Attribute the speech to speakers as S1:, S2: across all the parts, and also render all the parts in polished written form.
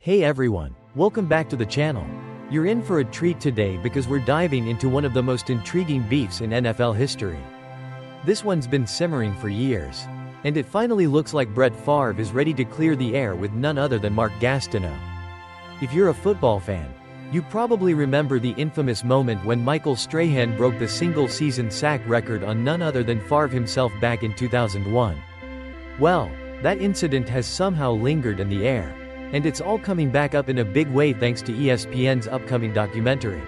S1: Hey everyone, welcome back to the channel. You're in for a treat today because we're diving into one of the most intriguing beefs in NFL history. This one's been simmering for years. And it finally looks like Brett Favre is ready to clear the air with none other than Mark Gastineau. If you're a football fan, you probably remember the infamous moment when Michael Strahan broke the single-season sack record on none other than Favre himself back in 2001. Well, that incident has somehow lingered in the air. And it's all coming back up in a big way thanks to ESPN's upcoming documentary,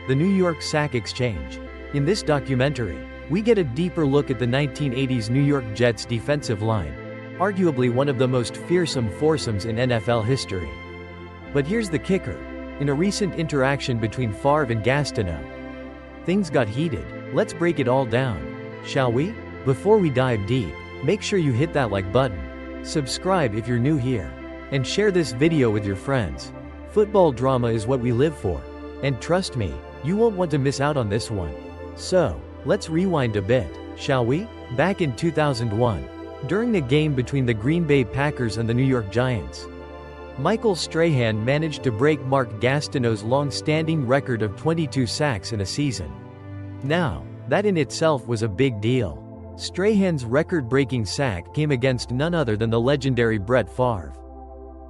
S1: The New York Sack Exchange. In this documentary, we get a deeper look at the 1980s New York Jets defensive line, arguably one of the most fearsome foursomes in NFL history. But here's the kicker. In a recent interaction between Favre and Gastineau, things got heated. Let's break it all down, shall we? Before we dive deep, make sure you hit that like button, subscribe if you're new here, and share this video with your friends. Football drama is what we live for. And trust me, you won't want to miss out on this one. So, let's rewind a bit, shall we? Back in 2001, during a game between the Green Bay Packers and the New York Giants, Michael Strahan managed to break Mark Gastineau's long-standing record of 22 sacks in a season. Now, that in itself was a big deal. Strahan's record-breaking sack came against none other than the legendary Brett Favre.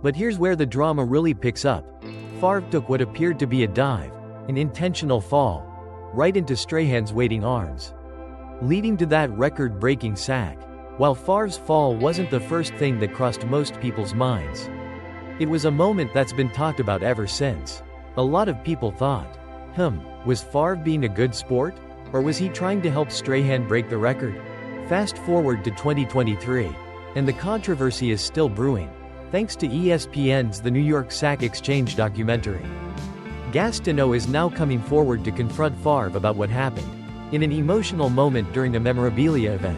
S1: But here's where the drama really picks up. Favre took what appeared to be a dive, an intentional fall, right into Strahan's waiting arms, leading to that record-breaking sack. While Favre's fall wasn't the first thing that crossed most people's minds, it was a moment that's been talked about ever since. A lot of people thought, was Favre being a good sport? Or was he trying to help Strahan break the record? Fast forward to 2023, and the controversy is still brewing, thanks to ESPN's The New York Sack Exchange documentary. Gastineau is now coming forward to confront Favre about what happened. In an emotional moment during a memorabilia event,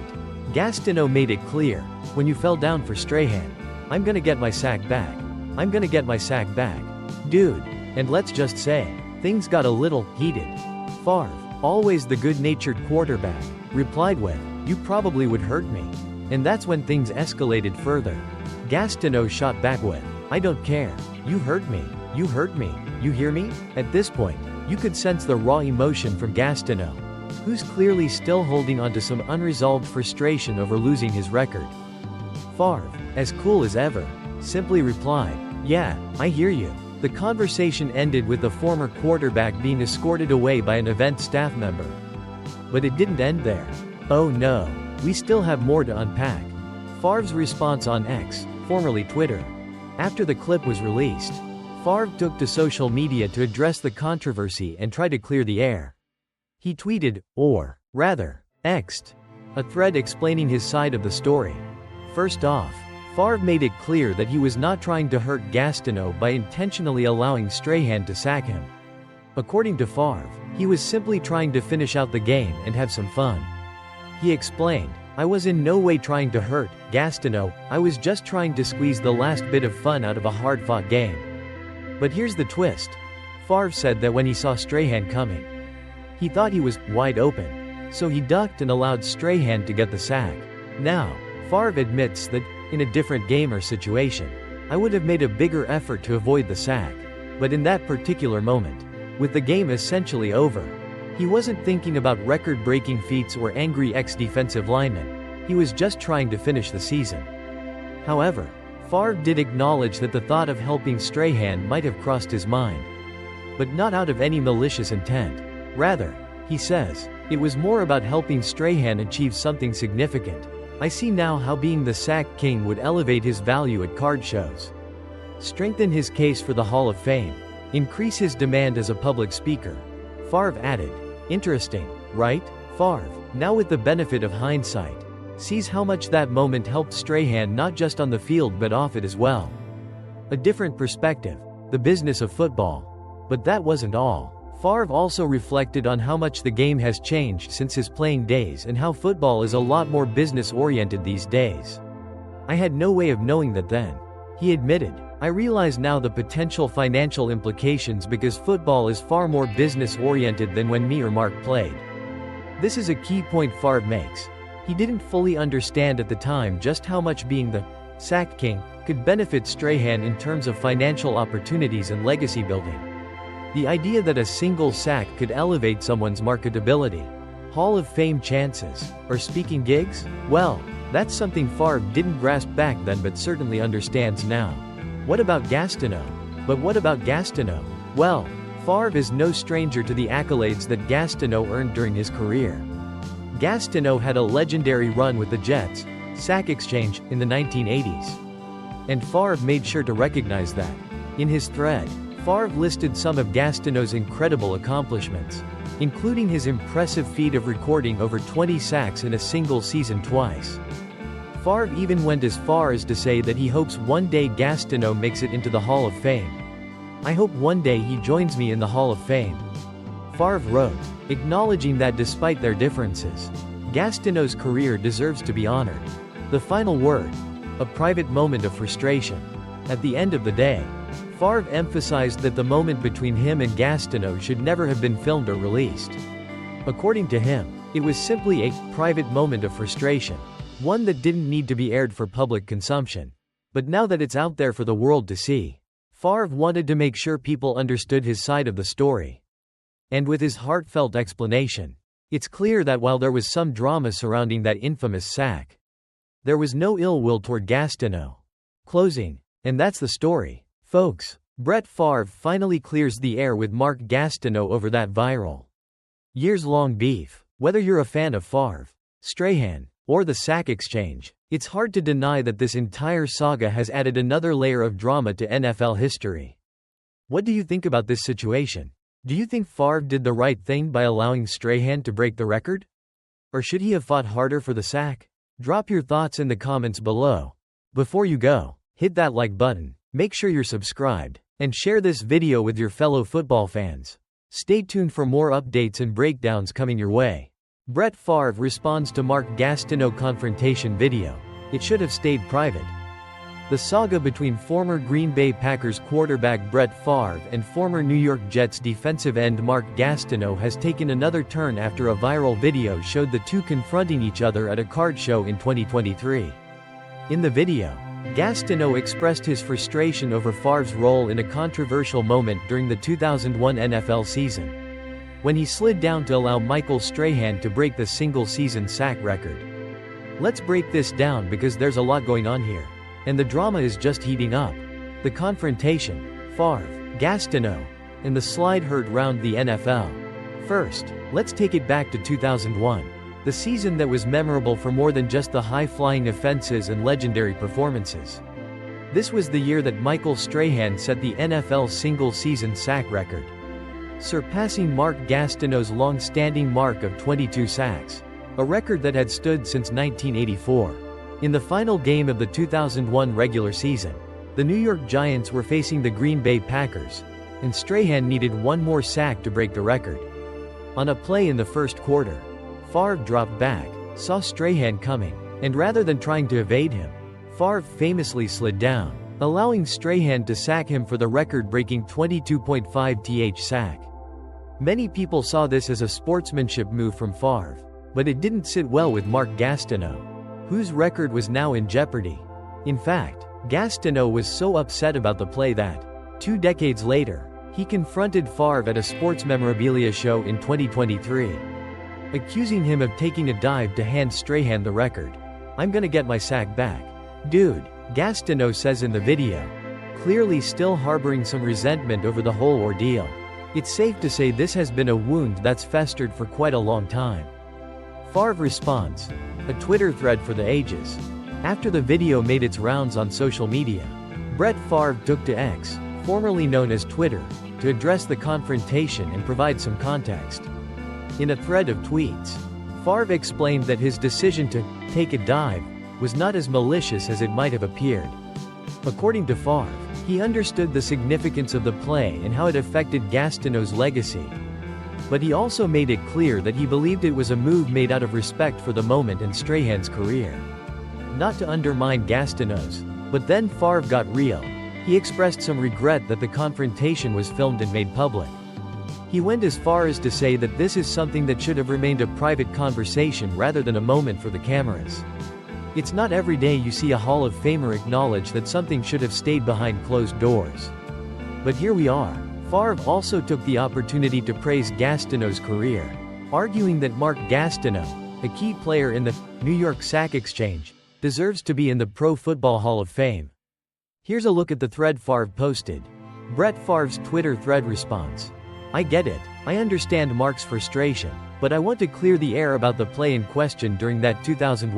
S1: Gastineau made it clear, "When you fell down for Strahan, I'm gonna get my sack back. I'm gonna get my sack back, dude." And let's just say, things got a little heated. Favre, always the good-natured quarterback, replied with, "You probably would hurt me." And that's when things escalated further. Gastineau shot back with, "I don't care. You hurt me. You hurt me. You hear me?" At this point, you could sense the raw emotion from Gastineau, who's clearly still holding onto some unresolved frustration over losing his record. Favre, as cool as ever, simply replied, "Yeah, I hear you." The conversation ended with the former quarterback being escorted away by an event staff member. But it didn't end there. Oh no, we still have more to unpack. Favre's response on X, formerly Twitter. After the clip was released, Favre took to social media to address the controversy and try to clear the air. He tweeted, or rather, X'd, a thread explaining his side of the story. First off, Favre made it clear that he was not trying to hurt Gastineau by intentionally allowing Strahan to sack him. According to Favre, he was simply trying to finish out the game and have some fun. He explained, "I was in no way trying to hurt Gastineau, I was just trying to squeeze the last bit of fun out of a hard-fought game." But here's the twist. Favre said that when he saw Strahan coming, he thought he was wide open, so he ducked and allowed Strahan to get the sack. Now, Favre admits that, in a different game or situation, "I would have made a bigger effort to avoid the sack. But in that particular moment, with the game essentially over, he wasn't thinking about record-breaking feats or angry ex-defensive linemen. He was just trying to finish the season." However, Favre did acknowledge that the thought of helping Strahan might have crossed his mind. But not out of any malicious intent. Rather, he says, "It was more about helping Strahan achieve something significant. I see now how being the sack king would elevate his value at card shows, strengthen his case for the Hall of Fame, increase his demand as a public speaker." Favre added, "Interesting, right?" Favre, now with the benefit of hindsight, sees how much that moment helped Strahan not just on the field but off it as well. A different perspective, the business of football. But that wasn't all. Favre also reflected on how much the game has changed since his playing days and how football is a lot more business-oriented these days. "I had no way of knowing that then." He admitted, "I realize now the potential financial implications because football is far more business-oriented than when me or Mark played." This is a key point Favre makes. He didn't fully understand at the time just how much being the Sack King, could benefit Strahan in terms of financial opportunities and legacy building. The idea that a single sack could elevate someone's marketability, Hall of Fame chances, or speaking gigs? Well, that's something Favre didn't grasp back then but certainly understands now. What about Gastineau? But what about Gastineau? Well, Favre is no stranger to the accolades that Gastineau earned during his career. Gastineau had a legendary run with the Jets, sack exchange, in the 1980s. And Favre made sure to recognize that. In his thread, Favre listed some of Gastineau's incredible accomplishments, including his impressive feat of recording over 20 sacks in a single season twice. Favre even went as far as to say that he hopes one day Gastineau makes it into the Hall of Fame. "I hope one day he joins me in the Hall of Fame," Favre wrote, acknowledging that despite their differences, Gastineau's career deserves to be honored. The final word, a private moment of frustration. At the end of the day, Favre emphasized that the moment between him and Gastineau should never have been filmed or released. According to him, it was simply a private moment of frustration, one that didn't need to be aired for public consumption. But now that it's out there for the world to see, Favre wanted to make sure people understood his side of the story. And with his heartfelt explanation, it's clear that while there was some drama surrounding that infamous sack, there was no ill will toward Gastineau. Closing. And that's the story, folks. Brett Favre finally clears the air with Mark Gastineau over that viral, years-long beef. Whether you're a fan of Favre, Strahan, or the sack exchange, it's hard to deny that this entire saga has added another layer of drama to NFL history. What do you think about this situation? Do you think Favre did the right thing by allowing Strahan to break the record? Or should he have fought harder for the sack? Drop your thoughts in the comments below. Before you go, hit that like button, make sure you're subscribed, and share this video with your fellow football fans. Stay tuned for more updates and breakdowns coming your way. Brett Favre responds to Mark Gastineau confrontation video. It should have stayed private. The saga between former Green Bay Packers quarterback Brett Favre and former New York Jets defensive end Mark Gastineau has taken another turn after a viral video showed the two confronting each other at a card show in 2023. In the video, Gastineau expressed his frustration over Favre's role in a controversial moment during the 2001 NFL season, when he slid down to allow Michael Strahan to break the single-season sack record. Let's break this down because there's a lot going on here. And the drama is just heating up. The confrontation, Favre, Gastineau, and the slide heard round the NFL. First, let's take it back to 2001, the season that was memorable for more than just the high-flying offenses and legendary performances. This was the year that Michael Strahan set the NFL single-season sack record, surpassing Mark Gastineau's long-standing mark of 22 sacks, a record that had stood since 1984. In the final game of the 2001 regular season, the New York Giants were facing the Green Bay Packers, and Strahan needed one more sack to break the record. On a play in the first quarter, Favre dropped back, saw Strahan coming, and rather than trying to evade him, Favre famously slid down, allowing Strahan to sack him for the record-breaking 22.5th sack. Many people saw this as a sportsmanship move from Favre, but it didn't sit well with Mark Gastineau, whose record was now in jeopardy. In fact, Gastineau was so upset about the play that, 2 decades later, he confronted Favre at a sports memorabilia show in 2023, accusing him of taking a dive to hand Strahan the record. "I'm gonna get my sack back, dude," Gastineau says in the video, clearly still harboring some resentment over the whole ordeal. It's safe to say this has been a wound that's festered for quite a long time. Favre responds, a Twitter thread for the ages. After the video made its rounds on social media, Brett Favre took to X, formerly known as Twitter, to address the confrontation and provide some context. In a thread of tweets, Favre explained that his decision to take a dive was not as malicious as it might have appeared. According to Favre, he understood the significance of the play and how it affected Gastineau's legacy. But he also made it clear that he believed it was a move made out of respect for the moment and Strahan's career, not to undermine Gastineau's. But then Favre got real. He expressed some regret that the confrontation was filmed and made public. He went as far as to say that this is something that should have remained a private conversation rather than a moment for the cameras. It's not every day you see a Hall of Famer acknowledge that something should have stayed behind closed doors. But here we are. Favre also took the opportunity to praise Gastineau's career, arguing that Mark Gastineau, a key player in the New York Sack Exchange, deserves to be in the Pro Football Hall of Fame. Here's a look at the thread Favre posted. Brett Favre's Twitter thread response. I get it. I understand Mark's frustration, but I want to clear the air about the play in question during that 2001